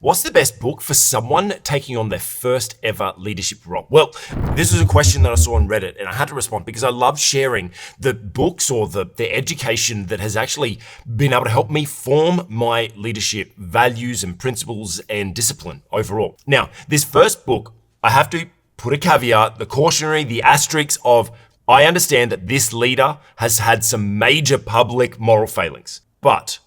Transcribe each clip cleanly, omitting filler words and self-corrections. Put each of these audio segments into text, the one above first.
What's the best book for someone taking on their first ever leadership role? Well, this was a question that I saw on Reddit and I had to respond because I love sharing the books or the education that has actually been able to help me form my leadership values and principles and discipline overall. Now, this first book, I have to put a caveat, the cautionary, the asterisk of, I understand that this leader has had some major public moral failings, but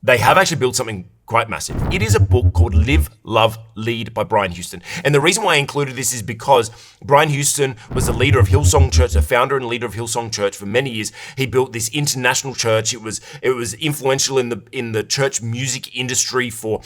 they have actually built something quite massive. It is a book called Live, Love, Lead by Brian Houston. And the reason why I included this is because Brian Houston was the leader of Hillsong Church, the founder and leader of Hillsong Church for many years. He built this international church. It was influential in the church music industry for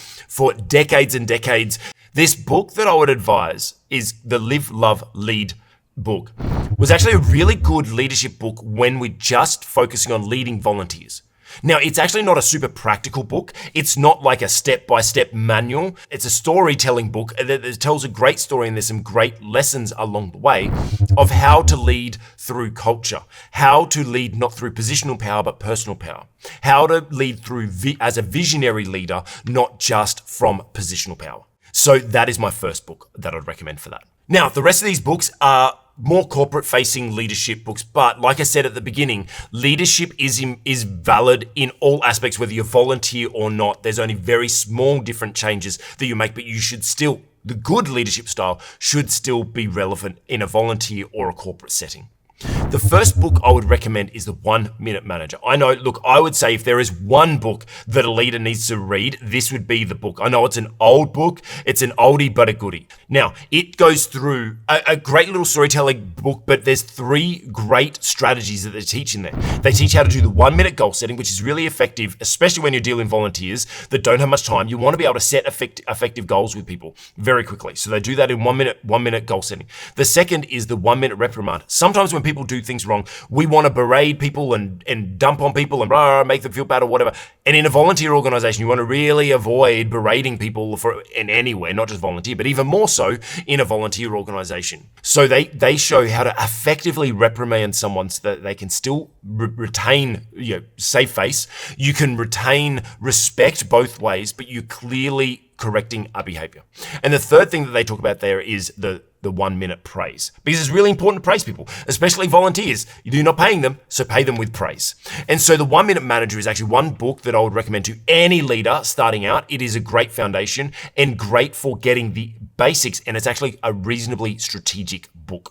decades and decades. This book that I would advise is the Live, Love, Lead book. It was actually a really good leadership book when we're just focusing on leading volunteers. Now, it's actually not a super practical book. It's not like a step-by-step manual. It's a storytelling book that tells a great story, and there's some great lessons along the way of how to lead through culture, how to lead not through positional power, but personal power, how to lead through as a visionary leader, not just from positional power. So that is my first book that I'd recommend for that. Now, the rest of these books are more corporate-facing leadership books, but like I said at the beginning, leadership is valid in all aspects, whether you volunteer or not. There's only very small different changes that you make, but you should still, the good leadership style should still be relevant in a volunteer or a corporate setting. The first book I would recommend is The 1 Minute Manager. I know, look, I would say if there is one book that a leader needs to read, this would be the book. I know it's an old book. It's an oldie but a goodie. Now, it goes through a great little storytelling book, but there's 3 great strategies that they teach in there. They teach how to do the 1 minute goal setting, which is really effective, especially when you're dealing with volunteers that don't have much time. You want to be able to set effective goals with people very quickly. So they do that in 1 minute goal setting. The second is the 1 minute reprimand. Sometimes when people do things wrong, we want to berate people and dump on people and make them feel bad or whatever. And in a volunteer organization, you want to really avoid berating people in anywhere, not just volunteer, but even more so in a volunteer organization. So they show how to effectively reprimand someone so that they can still retain, save face. You can retain respect both ways, but you clearly correcting a behavior. And the third thing that they talk about there is the 1 minute praise, because it's really important to praise people, especially volunteers. You're not paying them, so pay them with praise. And so the 1 Minute Manager is actually one book that I would recommend to any leader starting out. It is a great foundation and great for getting the basics, and it's actually a reasonably strategic book.